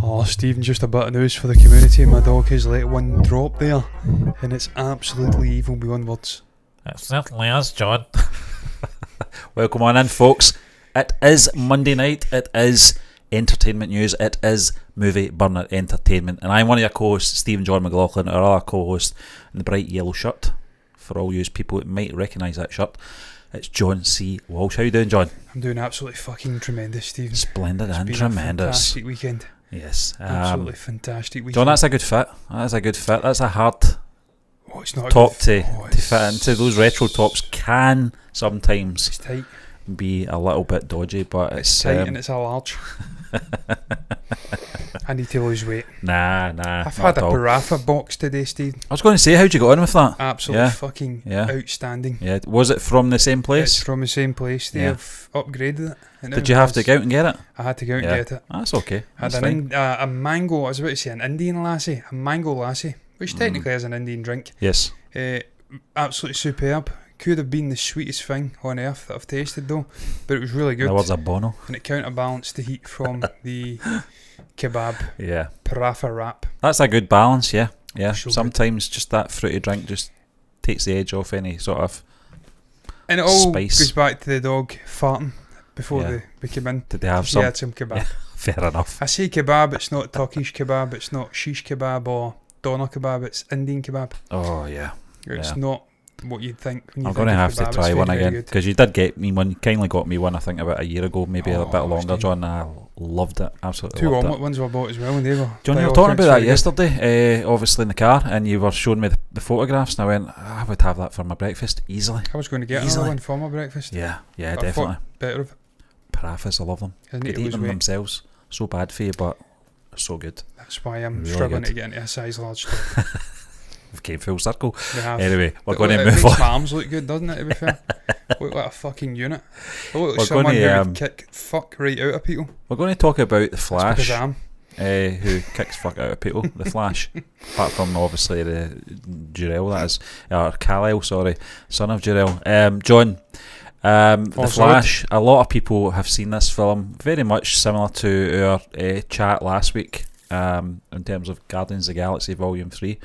Oh, Stephen, just a bit of news for the community. My dog has let one drop there, and it's absolutely evil beyond words. It certainly is, John. Welcome on in, folks. It is Monday night. It is entertainment news. It is Movie Burner Entertainment. And I'm one of your co-hosts, Stephen John McLaughlin, our other co-host in the bright yellow shirt. For all you people that might recognise that shirt, it's John C. Walsh. How you doing, John? I'm doing absolutely fucking tremendous, Stephen. Splendid It's and been tremendous. A fantastic weekend. Yes. Absolutely fantastic weekend. John, that's a good fit. That is a good fit. That's a hard it's not top to fit into. Those retro tops can sometimes It's tight. be a little bit dodgy, but It's tight and it's a large. I need to lose weight. Nah. I've had a Parafa box today, Steve. I was going to say, how'd you get on with that? Absolutely fucking outstanding. Yeah, was it from the same place? It's from the same place. They have upgraded it. Did you have to go out and get it? I had to go out and get it. That's okay. I had a mango, I was about to say an Indian lassie, a mango lassie, which technically is an Indian drink. Yes. Absolutely superb. Could have been the sweetest thing on earth that I've tasted though, but it was really good. That was a bono. And it counterbalanced the heat from the kebab parafa wrap. That's a good balance, yeah. So sometimes just that fruity drink just takes the edge off any sort of and it all spice. Goes back to the dog farting before we came in. Did they have some? He had some kebab. Yeah, fair enough. I say kebab, it's not Turkish kebab, it's not shish kebab or doner kebab, it's Indian kebab. Oh yeah. It's not what you'd think when you I'm think going to of have kebab. to try one again, because you did get me one, kindly got me one I think about a year ago, maybe a bit longer, John. I loved it, absolutely. Two loved omelette ones were bought as well, and they were. John, you were talking about that yesterday, obviously in the car, and you were showing me the photographs, and I went, I would have that for my breakfast easily. I was going to get another one for my breakfast. Yeah, definitely. Better of it. Parafas, I love them. Could eat them themselves. So bad for you, but so good. That's why I'm really struggling to get into a size large. We've came full circle. We have. Anyway, we're going to move on. It makes my arms look good, doesn't it, to be fair? Look like a fucking unit. I look like someone who would kick fuck right out of people. We're going to talk about the Flash. That's because I am. Who kicks fuck out of people. The Flash. Apart from obviously the Jor-El, that is. Or Kal-El, sorry. Son of Jor-El. John. The Flash. A lot of people have seen this film. Very much similar to our chat last week. In terms of Guardians of the Galaxy Volume 3.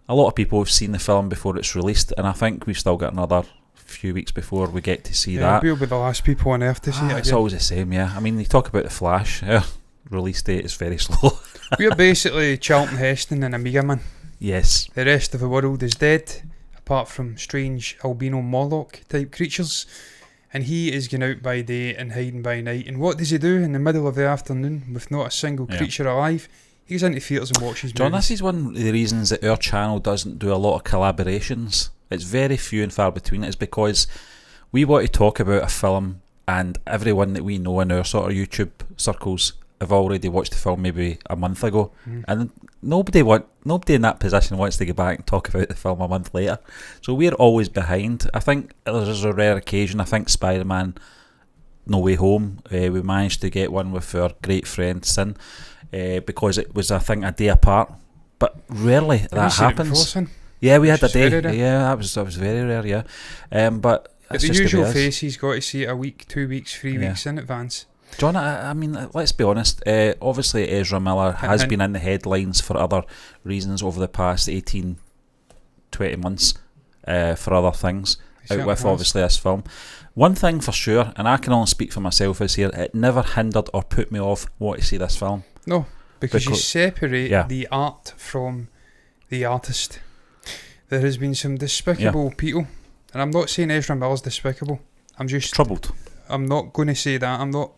A lot of people have seen the film before it's released, and I think we've still got another few weeks before we get to see that. We'll be the last people on earth to see it again. It's always the same, yeah. I mean, you talk about the Flash, release date is very slow. We're basically Charlton Heston and Amiga Man. Yes. The rest of the world is dead, apart from strange albino Morlock type creatures, and he is going out by day and hiding by night. And what does he do in the middle of the afternoon with not a single creature alive? He goes into theatres and watches John, movies. this is one of the reasons that our channel doesn't do a lot of collaborations. It's very few and far between. It's because we want to talk about a film, and everyone that we know in our sort of YouTube circles have already watched the film maybe a month ago, and nobody in that position wants to go back and talk about the film a month later. So we're always behind. I think there's a rare occasion. I think Spider-Man No Way Home, we managed to get one with our great friend Sin. Because it was, I think, a day apart, but rarely that happens. Yeah, we had a day. Yeah, that was very rare. Yeah, but the usual face, he's got to see it a week, 2 weeks, 3 weeks in advance. John, I mean, let's be honest. Obviously, Ezra Miller has been in the headlines for other reasons over the past 18, 20 months for other things. Out with obviously this film. One thing for sure, and I can only speak for myself, is here, it never hindered or put me off wanting to see this film. No, because you separate the art from the artist. There has been some despicable people, and I'm not saying Ezra Miller's despicable. I'm just troubled. I'm not going to say that.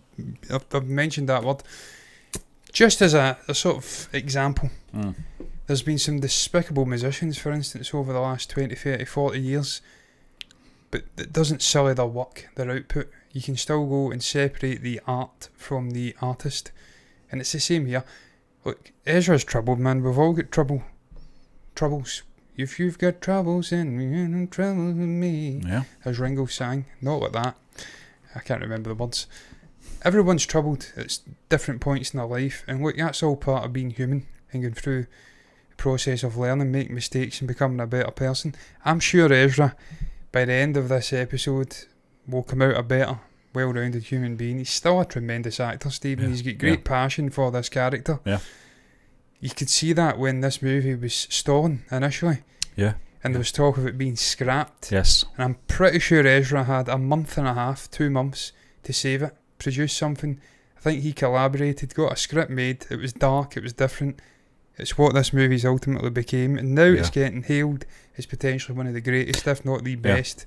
I've mentioned that word just as a sort of example. There's been some despicable musicians, for instance, over the last 20, 30, 40 years. But it doesn't sully their work, their output. You can still go and separate the art from the artist. And it's the same here. Look, Ezra's troubled, man. We've all got troubles. If you've got troubles, then you're no trouble with me. Yeah. As Ringo sang. Not like that. I can't remember the words. Everyone's troubled at different points in their life. And look, that's all part of being human and going through the process of learning, making mistakes and becoming a better person. I'm sure Ezra, by the end of this episode, will come out a better well-rounded human being. He's still a tremendous actor, Stephen. Yeah. He's got great passion for this character. Yeah. You could see that when this movie was stolen initially. Yeah. And there was talk of it being scrapped. Yes. And I'm pretty sure Ezra had a month and a half, 2 months, to save it, produce something. I think he collaborated, got a script made. It was dark, it was different. It's what this movie's ultimately became. And now it's getting hailed as potentially one of the greatest, if not the best.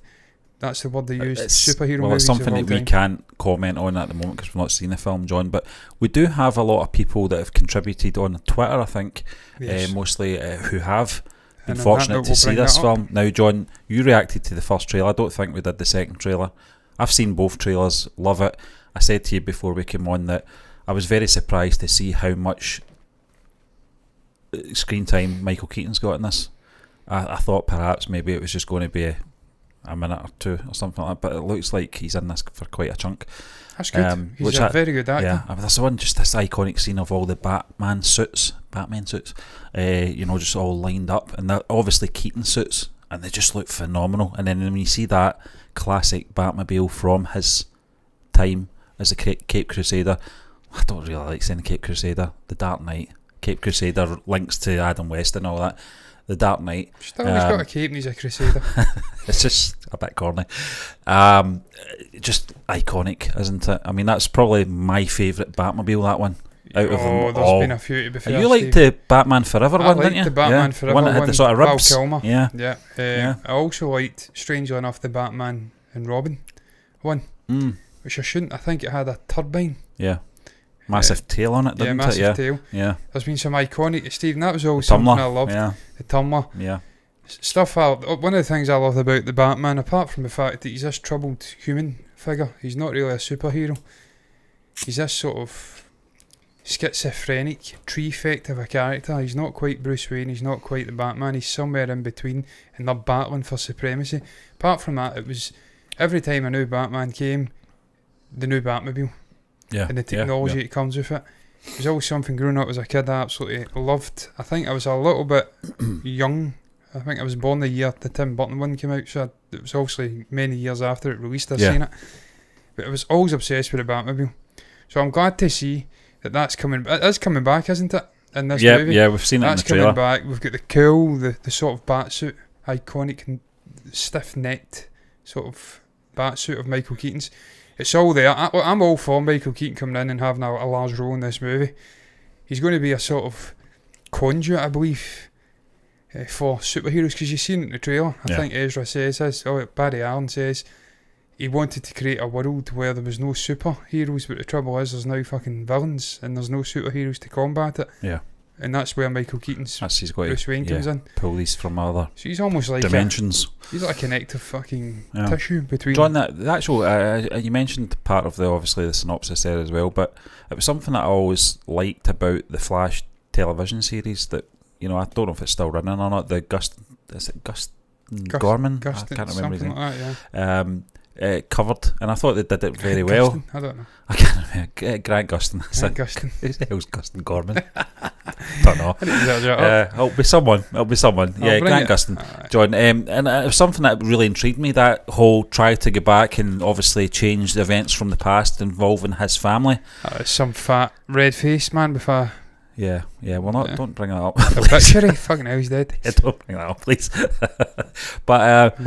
That's the word they used. Superhero movies. It's something of all that we time. can't comment on at the moment because we've not seen the film, John. But we do have a lot of people that have contributed on Twitter, I think, Yes. mostly who have been And on fortunate that note, to we'll see bring this that up. film. Now, John, you reacted to the first trailer. I don't think we did the second trailer. I've seen both trailers. Love it. I said to you before we came on that I was very surprised to see how much screen time Michael Keaton's got in this. I thought perhaps maybe it was just going to be a minute or two or something like that, but it looks like he's in this for quite a chunk. That's good. He's which a very good actor. Yeah, I mean, that's the one, just this iconic scene of all the Batman suits, just all lined up, and they're obviously Keaton suits, and they just look phenomenal. And then when you see that classic Batmobile from his time as a Cape Crusader, I don't really like saying Cape Crusader, the Dark Knight. Cape Crusader links to Adam West and all that. The Dark Knight. Still, he's got a cape and he's a crusader. It's just a bit corny. Just iconic, isn't it? I mean, that's probably my favourite Batmobile, that one. Out of them there's all. been a few to be fair. You liked the Batman Forever one, didn't you? The Batman Forever one that had the sort of Val ribs. Kilmer. Yeah. Yeah. I also liked, strangely enough, the Batman and Robin one, which I think it had a turbine. Yeah. Massive tail on it, didn't it? Massive tail. Yeah. There's been some iconic, Stephen, that was always Tumbler. something I loved. Yeah. The Tumbler. Yeah. One of the things I love about the Batman, apart from the fact that he's this troubled human figure, he's not really a superhero. He's this sort of schizophrenic tree-effect of a character. He's not quite Bruce Wayne, he's not quite the Batman, he's somewhere in between, and they're battling for supremacy. Apart from that, it was every time a new Batman came, the new Batmobile. Yeah. And the technology that comes with it. It was always something growing up as a kid I absolutely loved. I think I was a little bit young. I think I was born the year the Tim Burton one came out, so it was obviously many years after it released I've seen it. But I was always obsessed with the Batmobile. So I'm glad to see that that's coming. It is coming back, isn't it? In this movie. Yeah, we've seen it in the trailer. That's coming back. We've got the cool, the sort of batsuit, iconic, stiff-necked sort of batsuit of Michael Keaton's. It's all there. I'm all for Michael Keaton coming in and having a large role in this movie. He's going to be a sort of conduit, I believe, for superheroes, because you've seen it in the trailer. I think Ezra says this, Barry Allen says he wanted to create a world where there was no superheroes, but the trouble is there's now fucking villains and there's no superheroes to combat it. Yeah. And that's where Michael Keaton's He's got Bruce Wayne comes in. Pull these from other So he's almost like dimensions. he's like a connective fucking tissue between. John, the actual you mentioned part of the synopsis there as well, but it was something that I always liked about the Flash television series that, I don't know if it's still running or not. The Gorman? I can't remember his name. Like that, covered, and I thought they did it very well. Gustin? I don't know. I can't remember. Grant Gustin. Gustin. Who the hell's Gustin Gorman? Don't know. It'll be someone. Yeah, Grant Gustin. John. And it was something that really intrigued me. That whole try to go back and obviously change the events from the past involving his family. Some fat red-faced man with a... Yeah. Well, don't bring that up. The picture, fucking hell, he's dead. Yeah, don't bring that up, please. But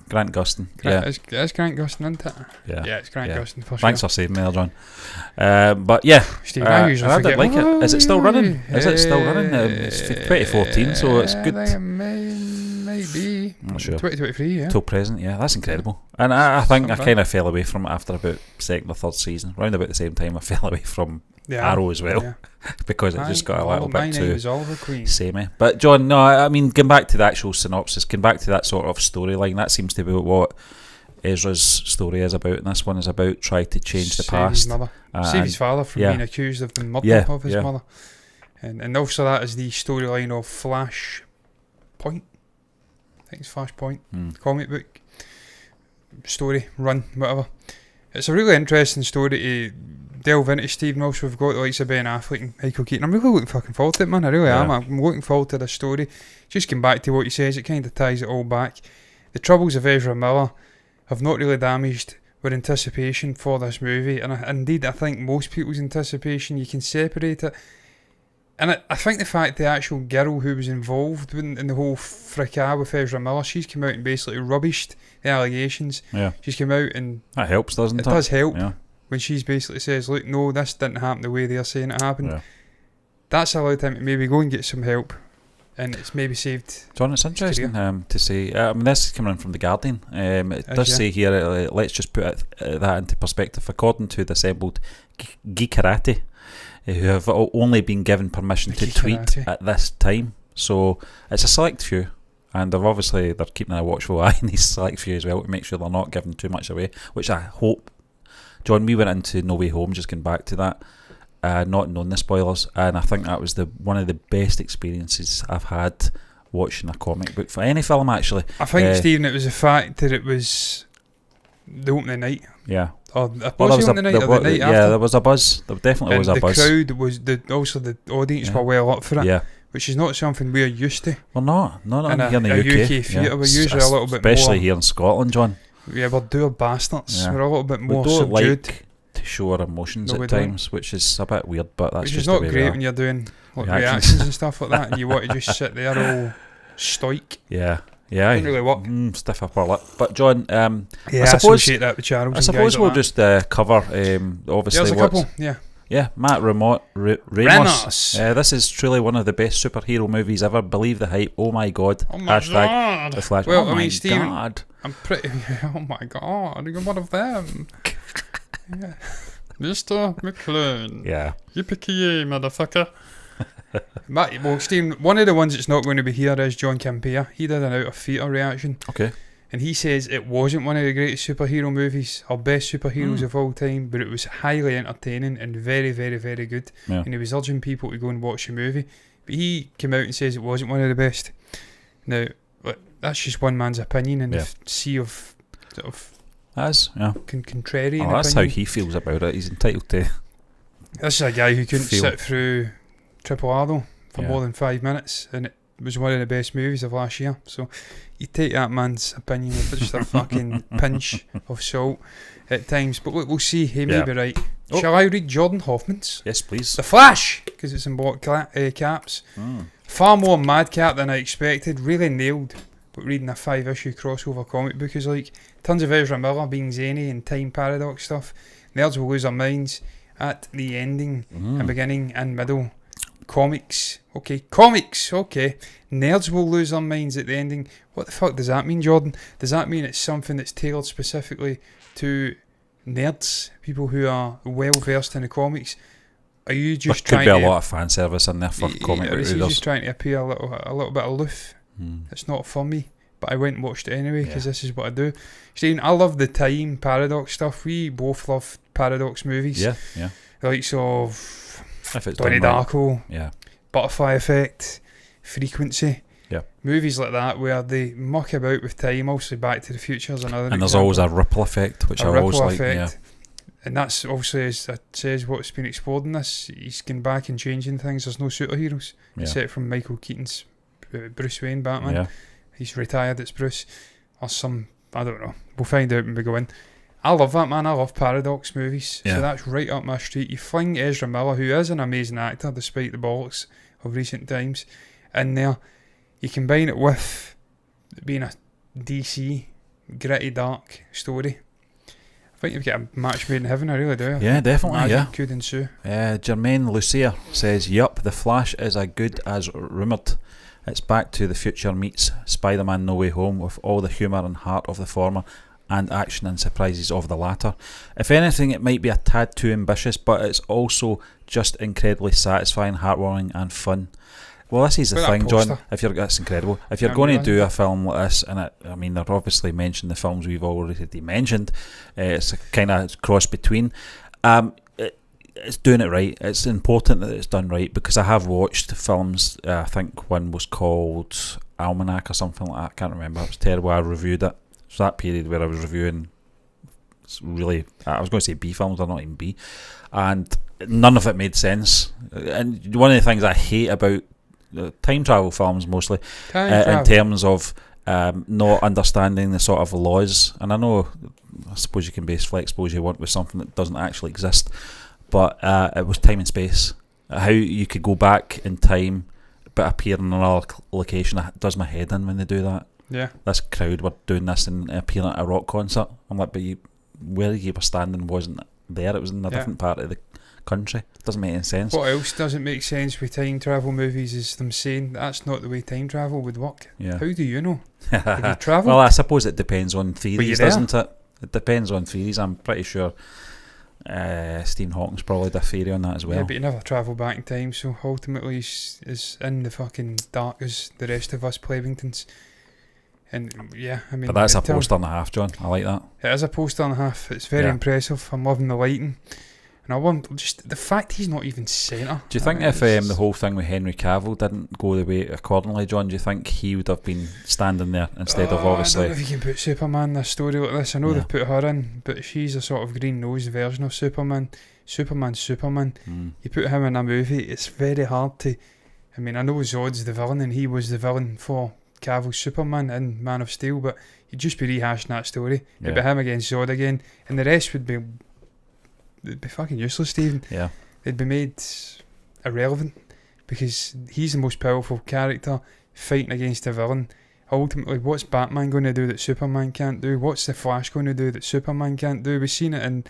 Grant Gustin. It's Grant Gustin, isn't it? Yeah, it's Grant Gustin for sure. Thanks for saving me there, John. But yeah, Steve, I usually I forget. did like it. Is it still running? Is it still running? It's 2014, so it's good. I think it may be. Not sure. 2023, yeah. Till present, yeah, that's incredible. And I think I kind of fell away from it after about second or third season. Round about the same time, I fell away from Arrow as well, because it just got a little bit too samey. But John, no, I mean, going back to the actual synopsis, going back to that sort of storyline, that seems to be what Ezra's story is about, and this one is about trying to change the past. Save his father from being accused of the murder of his mother. And also that is the storyline of Flashpoint. I think it's Flashpoint. Comic book. Story, run, whatever. It's a really interesting story to delve into, Stephen. Also, we've got the likes of Ben Affleck and Michael Keaton. I'm really looking fucking forward to it, man. I really am. I'm looking forward to this story. Just getting back to what he says, it kind of ties it all back. The troubles of Ezra Miller have not really damaged with anticipation for this movie, and indeed I think most people's anticipation, you can separate it. And I think the fact the actual girl who was involved in the whole fracas with Ezra Miller, she's come out and basically rubbished the allegations. Yeah. She's come out and... That helps, doesn't it? It does help. Yeah. When she's basically says, look, no, this didn't happen the way they're saying it happened. Yeah. That's allowed him to maybe go and get some help. And it's maybe saved... John, it's interesting to say... I mean, this is coming in from The Guardian. It does say here, let's just put that into perspective. According to the assembled Geekerati, who have only been given permission to tweet at this time. So it's a select few, and they're keeping a watchful eye on these select few as well to make sure they're not giving too much away, which I hope. John, we went into No Way Home, just going back to that, not knowing the spoilers, and I think that was one of the best experiences I've had watching a comic book for any film, actually. I think, Stephen, it was the fact that it was the opening night. Yeah. Or the opening night or the night after? Yeah, there was a buzz. There definitely was a buzz. The crowd was... Also, the audience were well up for it. Yeah. Which is not something we're used to. We're not here in the UK theatre, we're usually a little bit more... Especially here in Scotland, John. Yeah, we're dour bastards. Yeah. We're a little bit more subdued. We don't like to show our emotions at times, which is a bit weird, but that's just the way we are. Which is not great when you're doing reactions and stuff like that, and you want to just sit there all stoic. Yeah. Yeah, doesn't really work. Stiff upper lip. But John, I associate that with Charles. I suppose we'll just cover obviously. There's a couple, yeah. Matt Ramos. This is truly one of the best superhero movies ever. Believe the hype. Oh my god. Oh my god. The Flash. Well, oh my Stephen, god. I'm pretty. Oh my god. You're one of them. Yeah. Mr. McLaughlin. Yeah. Yippee-ki-yay, motherfucker. Well, Stephen, one of the ones that's not going to be here is John Campea. He did an out of theatre reaction. Okay. And he says it wasn't one of the greatest superhero movies or best superheroes of all time, but it was highly entertaining and very, very, very good. Yeah. And he was urging people to go and watch the movie. But he came out and says it wasn't one of the best. Now, that's just one man's opinion in the sea of sort of contrarian that's opinion. how he feels about it. He's entitled to. This is a guy who couldn't sit through Triple R though for more than 5 minutes, and it was one of the best movies of last year. So you take that man's opinion with just a fucking pinch of salt at times. But look, we'll see. He may be right. Shall I read Jordan Hoffman's? Yes, please. The Flash, because it's in block caps. Far more madcap than I expected. Really nailed. But reading a 5-issue crossover comic book is like tons of Ezra Miller being zany and time paradox stuff. Nerds will lose their minds at the ending and beginning and middle. Comics. Okay. Nerds will lose their minds at the ending. What the fuck does that mean, Jordan? Does that mean it's something that's tailored specifically to nerds, people who are well versed in the comics? Are you just trying to... There could be a lot of fan service in there for comic book readers. Are you just trying to appear a little bit aloof? It's not for me, but I went and watched it anyway because this is what I do. Stephen, I love the time paradox stuff. We both love paradox movies. The likes of Donnie Darko, Butterfly Effect, Frequency. Movies like that where they muck about with time. Also, Back to the Future is another. And there's always a ripple effect, which I always like. And that's obviously, as it says, what's been explored in this. He's going back and changing things. There's no superheroes except from Michael Keaton's Bruce Wayne Batman. He's retired, it's Bruce. Or some, I don't know. We'll find out when we go in. I love that, man. I love paradox movies. So that's right up my street. You fling Ezra Miller, who is an amazing actor despite the bollocks of recent times, in there. You combine it with being a DC, gritty, dark story. I think you've got a match made in heaven, I really do. Yeah, definitely, Magic could ensue. Jermaine Lucia says, yup, The Flash is as good as rumoured. It's Back to the Future meets Spider-Man No Way Home with all the humour and heart of the former and action and surprises of the latter. If anything, it might be a tad too ambitious, but it's also just incredibly satisfying, heartwarming and fun. Well, this is the thing, John. That's incredible. If you're going to do a film like this, and they've obviously mentioned the films we've already mentioned, it's a kind of cross between. It's doing it right. It's important that it's done right, because I have watched films. I think one was called Almanac or something like that. I can't remember. It was terrible. I reviewed it. It was that period where I was reviewing. It's really, I was going to say B films, they're not even B, and none of it made sense. And one of the things I hate about time travel films mostly, in terms of not understanding the sort of laws, and I know I suppose you can be as flexible as you want with something that doesn't actually exist. But it was time and space. How you could go back in time but appear in another location, it does my head in when they do that. Yeah. This crowd were doing this and appearing at a rock concert. I'm like, but where you were standing wasn't there, it was in a different part of the country. It doesn't make any sense. What else doesn't make sense with time travel movies is them saying that's not the way time travel would work. Yeah. How do you know? Have you travelled? Well, I suppose it depends on Were you theories, there? doesn't it? It depends on theories. I'm pretty sure Stephen Hawking's probably did a theory on that as well. Yeah, but you never travel back in time, so ultimately he's in the fucking dark as the rest of us plebeians. And yeah, I mean, But that's a until- poster and a half, John. I like that. It is a poster and a half. It's very Yeah. impressive. I'm loving the lighting. And I want just the fact he's not even centre. Do you think if the whole thing with Henry Cavill didn't go the way accordingly, John, do you think he would have been standing there instead of I don't obviously... know if you can put Superman in a story like this. I know Yeah. they've put her in, but she's a sort of green-nosed version of Superman. Superman. You put him in a movie, it's very hard to... I mean, I know Zod's the villain, and he was the villain for Cavill's Superman in Man of Steel, but you'd just be rehashing that story. It'd be him against Zod again, and the rest would be... It'd be fucking useless, Stephen. Yeah. They'd be made irrelevant because he's the most powerful character fighting against a villain. Ultimately, what's Batman going to do that Superman can't do? What's the Flash going to do that Superman can't do? We've seen it in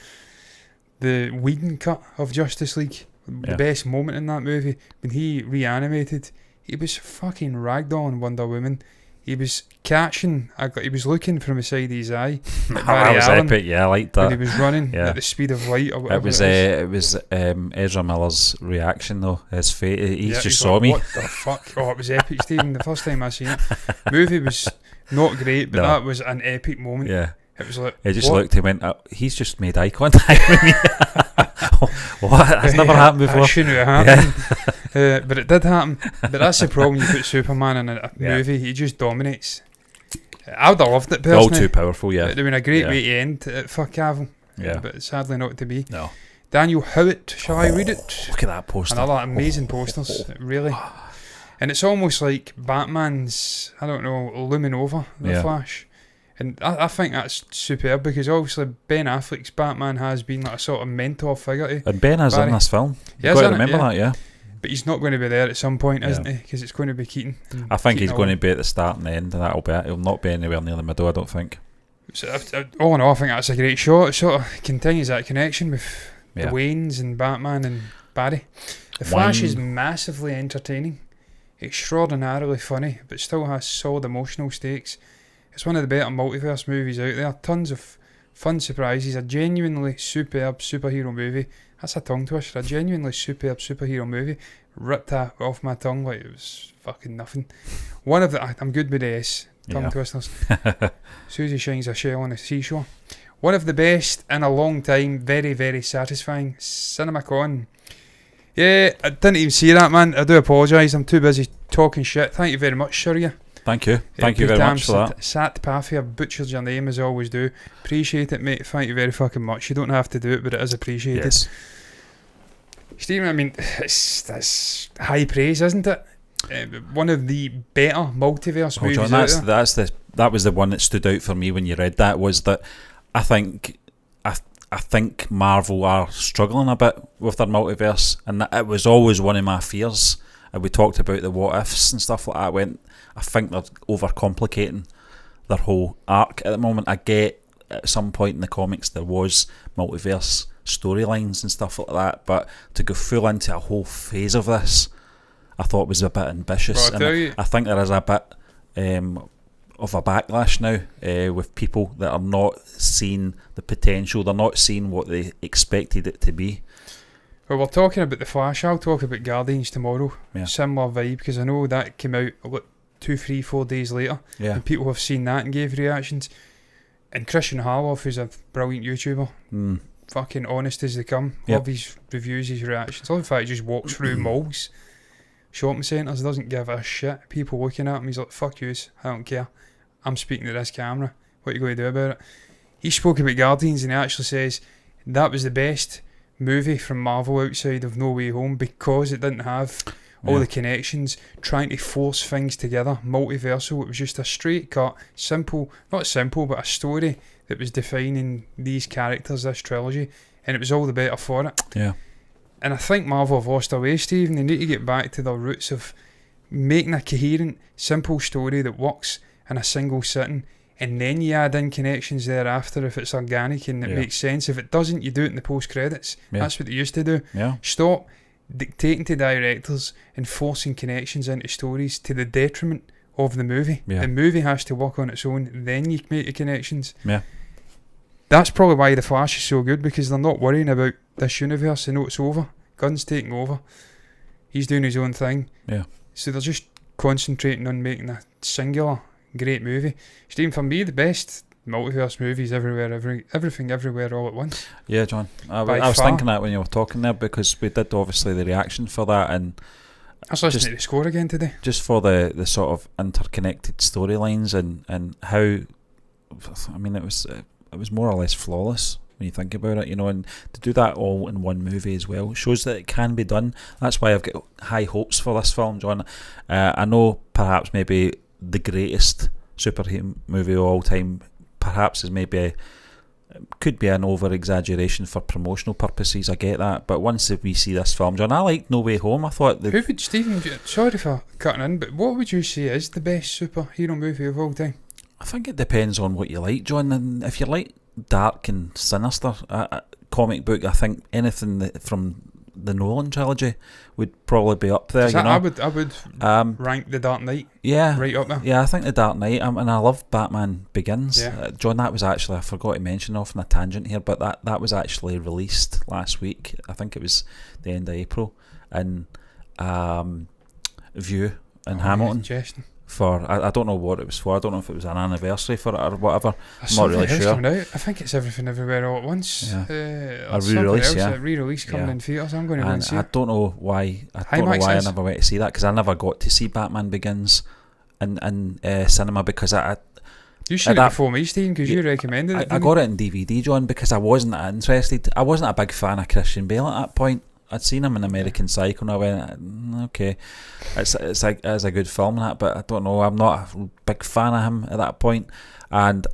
the Whedon cut of Justice League. The best moment in that movie, when he reanimated, he was fucking ragdoll in Wonder Woman. He was catching, he was looking from the side of his eye. That was epic, yeah, I liked When he that. was running at the speed of light or whatever. It was Ezra Miller's reaction though, his face, he Yeah, just he's saw like, me. What the fuck? Oh, it was epic, Stephen. The first time I seen it. Movie was not great, but No. that was an epic moment. Yeah. It was like, He just what? looked, he went, he's just made eye contact with me. What? That's never happened before. That shouldn't have happened. But it did happen. But that's the problem, you put Superman in a Yeah. movie, he just dominates. I would have loved it All personally. too powerful, yeah. It would have been a great Yeah. way to end it for Cavill. Yeah. But it's sadly not to be. No. Daniel Howitt, shall I read it? Look at that poster. Another amazing posters, really. And it's almost like Batman's, I don't know, looming over the Yeah. Flash. And I think that's superb because obviously Ben Affleck's Batman has been like a sort of mentor figure to, And Ben is in Barry. this film. He You've is got to in it, remember yeah. that, yeah. but he's not going to be there at some point, Yeah. isn't he? Because it's going to be Keaton. I think he's going to to. be at the start and the end, and that'll be it. He'll not be anywhere near the middle, I don't think. So all in all, I think that's a great shot. It sort of continues that connection with Yeah. the Waynes and Batman and Barry. The Flash is Wayne. massively entertaining, extraordinarily funny, but still has solid emotional stakes. It's one of the better multiverse movies out there. Tons of fun surprises. A genuinely superb superhero movie. That's a tongue twister. A genuinely superb superhero movie. Ripped that off my tongue like it was fucking nothing. One of the... I'm good with the S. Tongue Yeah. twisters. Susie shines a shell on the seashore. One of the best in a long time. Very, very satisfying. CinemaCon. Yeah, I didn't even see that, man. I do apologise. I'm too busy talking shit. Thank you very much, Surya. Thank you. Thank you very much for that. Sat Paffy, I've butchered your name as I always do. Appreciate it, mate. Thank you very fucking much. You don't have to do it, but it is appreciated. Yes. Stephen, I mean, that's high praise, isn't it? One of the better multiverse Oh, movies John, out there. that was the one that stood out for me when you read that, was that I think Marvel are struggling a bit with their multiverse, and that it was always one of my fears. And we talked about the what ifs and stuff like that. I think they're overcomplicating their whole arc at the moment. I get at some point in the comics there was multiverse storylines and stuff like that, but to go full into a whole phase of this, I thought was a bit ambitious. Well, I think there is a bit of a backlash now with people that are not seeing the potential. They're not seeing what they expected it to be. Well, we're talking about The Flash. I'll talk about Guardians tomorrow. Yeah. Similar vibe, because I know that came out 2, 3, 4 days later. Yeah. And people have seen that and gave reactions. And Christian Harloff, who's a brilliant YouTuber, fucking honest as they come. Yep. Love his reviews, his reactions. Love the fact he just walks through malls, shopping centres, doesn't give a shit. People looking at him, he's like, fuck yous, I don't care. I'm speaking to this camera. What are you going to do about it? He spoke about Guardians and he actually says that was the best movie from Marvel outside of No Way Home because it didn't have all the connections, trying to force things together, multiversal. It was just a straight cut, simple, not simple, but a story that was defining these characters, this trilogy, and it was all the better for it. Yeah. And I think Marvel have lost their way, Steve, and they need to get back to their roots of making a coherent, simple story that works in a single sitting, and then you add in connections thereafter if it's organic and it makes sense. If it doesn't, you do it in the post-credits. That's what they used to do. Stop dictating to directors and forcing connections into stories to the detriment of the movie. The movie has to work on its own, then you make the connections. That's probably why The Flash is so good, because they're not worrying about this universe. They know it's over. Gunn's taking over. He's doing his own thing. So they're just concentrating on making a singular great movie. Stephen, for me, the best multiverse movies everything everywhere all at once. Yeah, John. I was thinking that when you were talking there, because we did obviously the reaction for that, and I was listening to the score again today. Just for the sort of interconnected storylines and how, I mean, it was more or less flawless when you think about it, you know, and to do that all in one movie as well shows that it can be done. That's why I've got high hopes for this film, John. I know perhaps maybe the greatest superhero movie of all time perhaps is could be an over-exaggeration for promotional purposes, I get that, but once we see this film, John, I liked No Way Home. I thought who would, Stephen, sorry for cutting in, but what would you say is the best superhero movie of all time? I think it depends on what you like, John, and if you like dark and sinister comic book, I think anything from the Nolan trilogy would probably be up there. You know? I would rank The Dark Knight right up there. Yeah, I think The Dark Knight, and I love Batman Begins. John, that was actually, I forgot to mention off on a tangent here, but that was actually released last week. I think it was the end of April in View in Hamilton. For I don't know what it was for. I don't know if it was an anniversary for it or whatever. I'm not really sure. I think it's Everything Everywhere All at Once. A re-release, a re-release coming in theatres. I'm going to go and see it. I don't know why. I never went to see that, because I never got to see Batman Begins in cinema, because you should have before me, Stephen, because you recommended it. I got it in DVD, John, because I wasn't interested. I wasn't a big fan of Christian Bale at that point. I'd seen him in American Psycho and I went, okay, it's a good film and that, but I don't know, I'm not a big fan of him at that point. And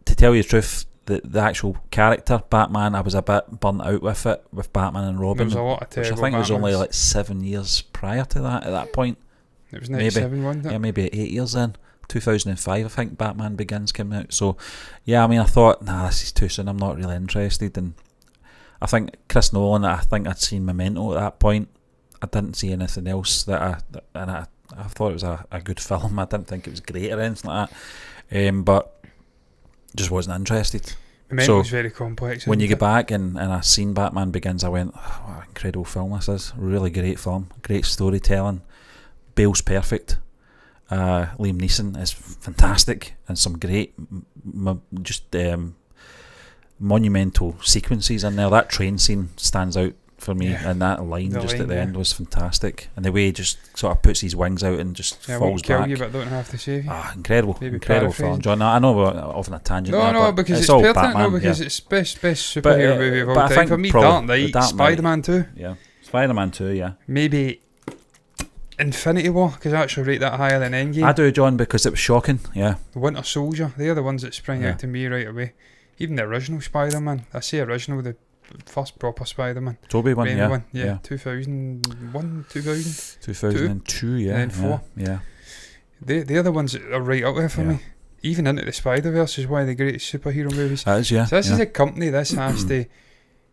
to tell you the truth, the actual character Batman, I was a bit burnt out with it, with Batman and Robin. There was a lot of terrible which I think Batmans. Was only like 7 years prior to that at that point. It was 97, wasn't it? Yeah, maybe 8 years then. 2005 I think Batman Begins came out. So yeah, I mean, I thought, this is too soon, I'm not really interested. And I think Chris Nolan, I think I'd seen Memento at that point. I didn't see anything else I thought it was a good film. I didn't think it was great or anything like that, but just wasn't interested. Memento was very complex. When you get back and I seen Batman Begins, I went, what an incredible film this is. Really great film, great storytelling. Bale's perfect. Liam Neeson is fantastic, and some great monumental sequences in there. That train scene stands out for me, and that line at the end was fantastic, and the way he just sort of puts his wings out and just falls back. Kill you, but don't have to save you. Incredible film, John. I know we're off on a tangent. No, because it's pertinent. Batman, because it's best superhero movie of all time. For me, Dark Knight, Spider-Man 2. Yeah, Spider-Man 2. Yeah, maybe Infinity War, because I actually rate that higher than Endgame. I do, John, because it was shocking. Yeah, Winter Soldier, they're the ones that spring out to me right away. Even the original Spider-Man, I say original, the first proper Spider-Man. Tobey one, yeah. 2001, 2000? 2002, yeah. And then 4. Yeah. They're the ones that are right up there for me. Even Into the Spider-Verse is one of the greatest superhero movies. That is, yeah. So this is a company this has to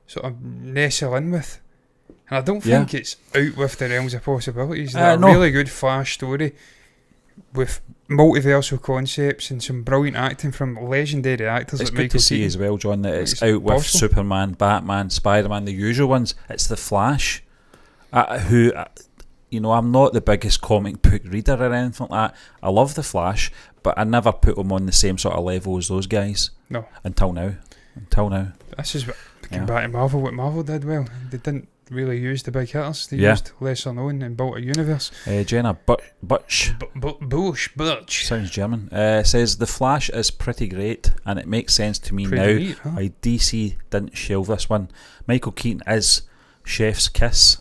sort of nestle in with. And I don't think it's out with the realms of possibilities. A really good Flash story with multiversal concepts and some brilliant acting from legendary actors. It's like good Michael to see Keaton. as well, John, that it's out with Superman, Batman, Spider-Man, the usual ones. It's the Flash, who, I'm not the biggest comic book reader or anything like that. I love the Flash, but I never put him on the same sort of level as those guys. No. Until now. This is what came back to Marvel. What Marvel did well, they didn't really used the big hitters. They used lesser known and built a universe. Jenna Butch sounds German, says the Flash is pretty great, and it makes sense to me why DC didn't shelve this one. Michael Keaton is chef's kiss.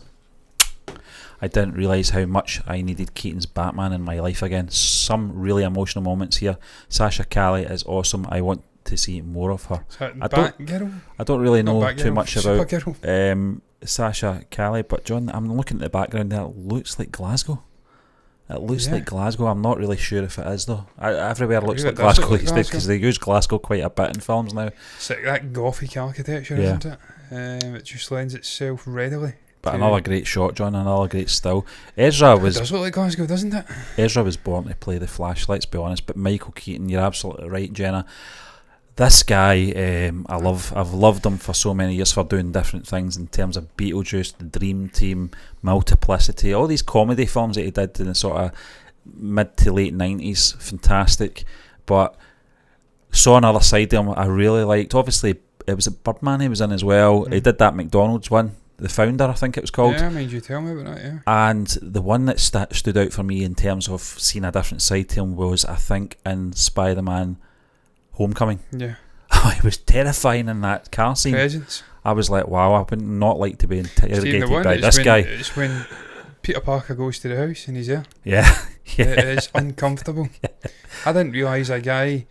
I didn't realise how much I needed Keaton's Batman in my life again. Some really emotional moments here. Sasha Calle is awesome. I want to see more of her. I don't really know Batgirl, too much about Supergirl. Sasha Cali, but John, I'm looking at the background there. It looks like Glasgow. It looks like Glasgow. I'm not really sure if it is though. Everywhere looks like Glasgow these days because they use Glasgow quite a bit in films now. It's like that Gothic architecture, isn't it? It just lends itself readily. But another great shot, John. Another great still. Ezra was. It does look like Glasgow, doesn't it? Ezra was born to play the Flash. Let's be honest. But Michael Keaton, you're absolutely right, Jenna. This guy, I've loved him for so many years for doing different things in terms of Beetlejuice, The Dream Team, Multiplicity, all these comedy films that he did in the sort of mid to late 90s. Fantastic. But saw another side of him I really liked. Obviously, it was Birdman he was in as well. He did that McDonald's one. The Founder, I think it was called. Yeah, I mean, you tell me about that, yeah. And the one that stood out for me in terms of seeing a different side to him was, I think, in Spider-Man Homecoming. Yeah. It was terrifying in that car scene. Presence. I was like, wow, I would not like to be interrogated by this guy. It's when Peter Parker goes to the house and he's there. Yeah. It is uncomfortable. I didn't realise a guy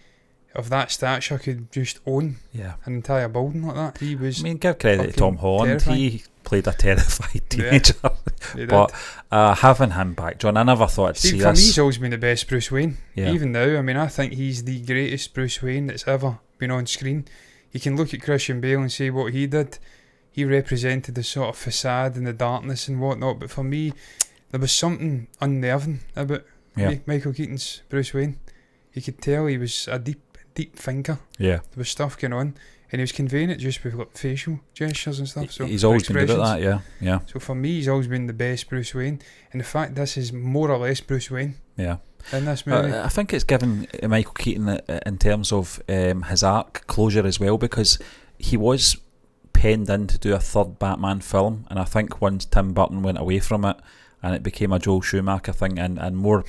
of that stature could just own an entire building like that. He was. I mean, give credit to Tom Holland. Terrifying. He played a terrified teenager. But having him back, John, I never thought I'd see this. For me, he's always been the best Bruce Wayne. Yeah. Even now, I mean, I think he's the greatest Bruce Wayne that's ever been on screen. You can look at Christian Bale and say what he did. He represented the sort of facade and the darkness and whatnot. But for me, there was something unnerving about Michael Keaton's Bruce Wayne. You could tell he was a deep thinker. Yeah. There was stuff going on. And he was conveying it just with like facial gestures and stuff. So he's always been good at that, yeah. So for me, he's always been the best Bruce Wayne. And the fact this is more or less Bruce Wayne. Yeah. In this movie. I think it's given Michael Keaton, in terms of his arc, closure as well, because he was penned in to do a third Batman film, and I think once Tim Burton went away from it and it became a Joel Schumacher thing, and more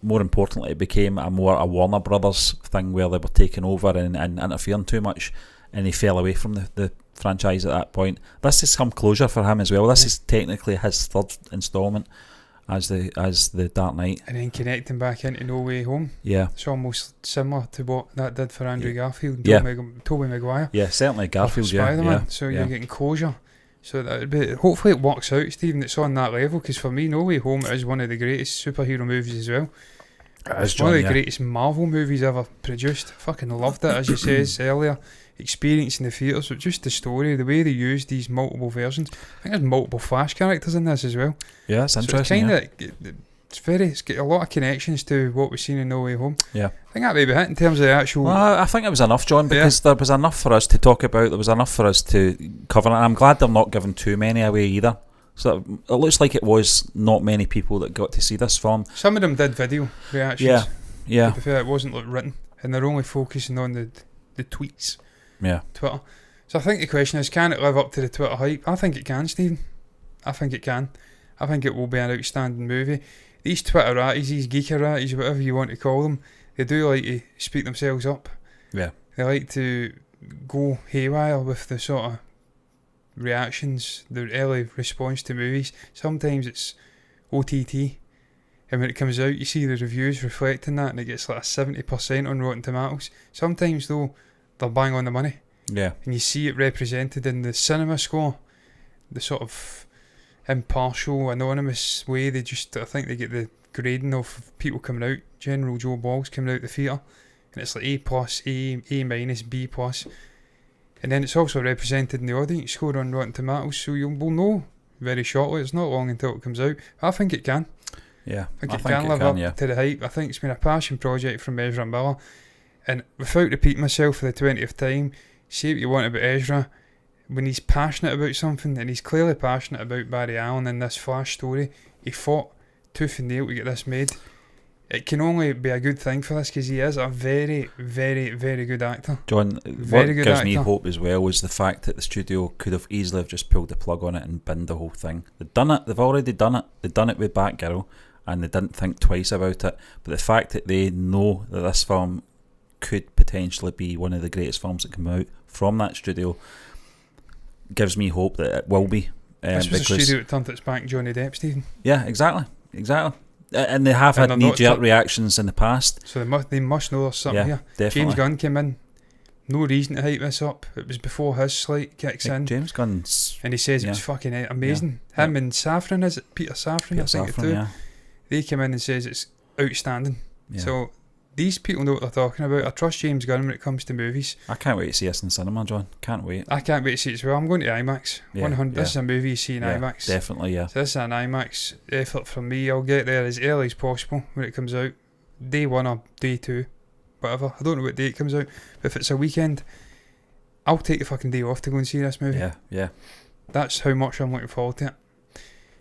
importantly, it became a Warner Brothers thing where they were taking over and interfering too much, and he fell away from the franchise at that point. This is some closure for him as well. This is technically his third instalment as the Dark Knight. And then connecting back into No Way Home. Yeah. It's almost similar to what that did for Andrew Garfield, Tobey Maguire. Yeah, certainly Garfield, Spider-Man. So you're getting closure. So hopefully it works out, Stephen. It's on that level, because for me, No Way Home is one of the greatest superhero movies as well. It's one of the greatest Marvel movies ever produced. Fucking loved it, as you says earlier. Experiencing the theatres, but just the story, the way they used these multiple versions. I think there's multiple Flash characters in this as well. Yeah, it's interesting. It's got a lot of connections to what we've seen in No Way Home. Yeah, I think that may be it in terms of the actual. Well, I think it was enough, John, because there was enough for us to talk about. There was enough for us to cover, and I'm glad they're not giving too many away either. So it looks like it was not many people that got to see this film. Some of them did video reactions. Yeah. To be fair, it wasn't written, and they're only focusing on the tweets. Yeah. Twitter. So I think the question is, can it live up to the Twitter hype? I think it can, Stephen. I think it can. I think it will be an outstanding movie. These Twitterati, these geekerati, whatever you want to call them, they do like to speak themselves up. Yeah. They like to go haywire with the sort of reactions, the early response to movies. Sometimes it's OTT, and when it comes out, you see the reviews reflecting that, and it gets like a 70% on Rotten Tomatoes. Sometimes, though, they're bang on the money. Yeah. And you see it represented in the cinema score, the sort of impartial, anonymous way. I think they get the grading of people coming out, General Joe Boggs coming out the theatre, and it's like A+, A minus, B+. And then it's also represented in the audience score on Rotten Tomatoes, so we'll know very shortly. It's not long until it comes out. I think it can. Yeah. I think it can live up to the hype. I think it's been a passion project from Ezra Miller. And without repeating myself for the 20th time, say what you want about Ezra, when he's passionate about something, and he's clearly passionate about Barry Allen in this Flash story, he fought tooth and nail to get this made. It can only be a good thing for this, because he is a very, very, very good actor. John, what gives me hope as well was the fact that the studio could have easily just pulled the plug on it and binned the whole thing. They've done it. They've already done it. They've done it with Batgirl, and they didn't think twice about it. But the fact that they know that this film could potentially be one of the greatest films that come out from that studio gives me hope that it will be. This was a studio that turned its back on Johnny Depp, Stephen. Yeah, exactly. And they have had knee-jerk reactions in the past. So they must know there's something here. Definitely. James Gunn came in. No reason to hype this up. It was before his slate kicks in. James Gunn's... And he says it's fucking amazing. Him and Safran, is it? Peter Safran, I think Safran, it too. yeah. They came in and says it's outstanding. Yeah. So these people know what they're talking about. I trust James Gunn when it comes to movies. I can't wait to see this in cinema, John. Can't wait. I can't wait to see it as well. I'm going to IMAX. Yeah, 100. yeah. This is a movie you see in Yeah, IMAX. definitely, yeah. So this is an IMAX effort from me. I'll get there as early as possible when it comes out. Day 1 or day 2. Whatever. I don't know what day it comes out. But if it's a weekend, I'll take a fucking day off to go and see this movie. Yeah, yeah. That's how much I'm looking forward to it.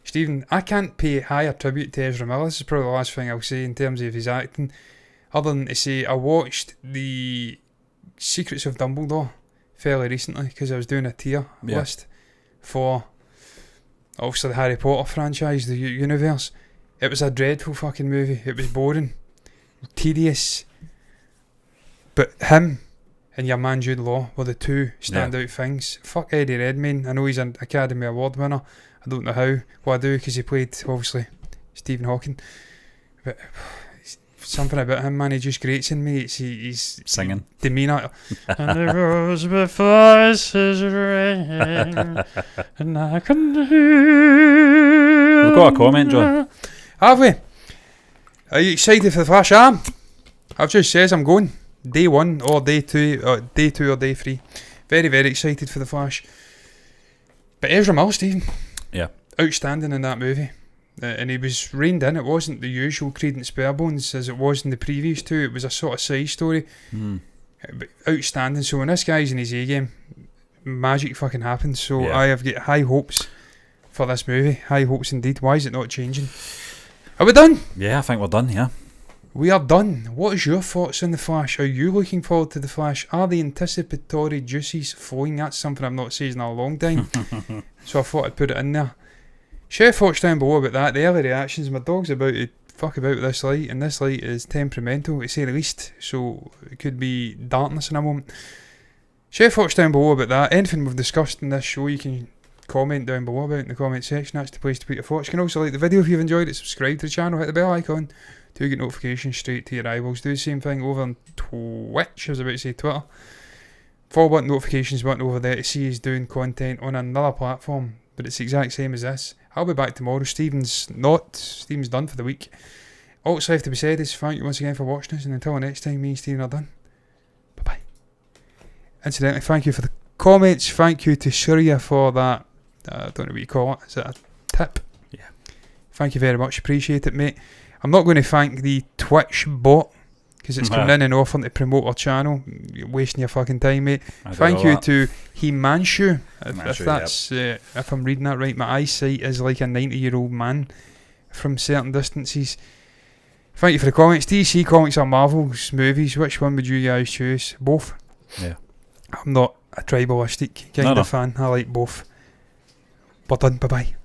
Stephen, I can't pay higher tribute to Ezra Miller. This is probably the last thing I'll say in terms of his acting. Other than to say, I watched The Secrets of Dumbledore fairly recently because I was doing a tier list for obviously the Harry Potter franchise, the universe. It was a dreadful fucking movie. It was boring, tedious. But him and your man Jude Law were the two standout things. Fuck Eddie Redmayne. I know he's an Academy Award winner. I don't know how. Well, I do because he played, obviously, Stephen Hawking. But something about him, man, he just grates in me. He's singing. Demeanour. And the rose before his rain, and I can hear. We've got a comment, John. Have we? Are you excited for the Flash? I've just says I'm going. Day 1 or day 2, or day 2 or day 3. Very, very excited for the Flash. But Ezra Miller, Stephen. Yeah. Outstanding in that movie. And he was reined in. It wasn't the usual Credence Barebones as it was in the previous two. It was a sort of side story. But outstanding. So when this guy's in his A-game, magic fucking happens. So I have got high hopes for this movie. High hopes indeed. Why is it not changing? Are we done? Yeah, I think we're done, yeah. We are done. What is your thoughts on The Flash? Are you looking forward to The Flash? Are the anticipatory juices flowing? That's something I've not said in a long time. So I thought I'd put it in there. Share thoughts down below about that. The early reactions. My dog's about to fuck about with this light, and this light is temperamental, to say the least. So it could be darkness in a moment. Share thoughts down below about that. Anything we've discussed in this show, you can comment down below about in the comment section. That's the place to put your thoughts. You can also like the video if you've enjoyed it. Subscribe to the channel. Hit the bell icon to get notifications straight to your eyeballs. Do the same thing over on Twitch. I was about to say Twitter. Follow button, notifications button over there to see us doing content on another platform. But it's the exact same as this. I'll be back tomorrow. Stephen's done for the week. All that's left to be said is thank you once again for watching us, and until next time, me and Stephen are done. Bye bye. Incidentally, thank you for the comments. Thank you to Surya for that. I don't know what you call it. Is it a tip? Yeah. Thank you very much. Appreciate it, mate. I'm not going to thank the Twitch bot because it's coming in and offering to promote our channel. You're wasting your fucking time, mate. Thank you to Himanshu. If that's if I'm reading that right, my eyesight is like a 90-year-old man from certain distances. Thank you for the comments. DC Comics or Marvel's movies? Which one would you guys choose? Both? Yeah. I'm not a tribalistic kind of fan. I like both. We're done. Bye bye.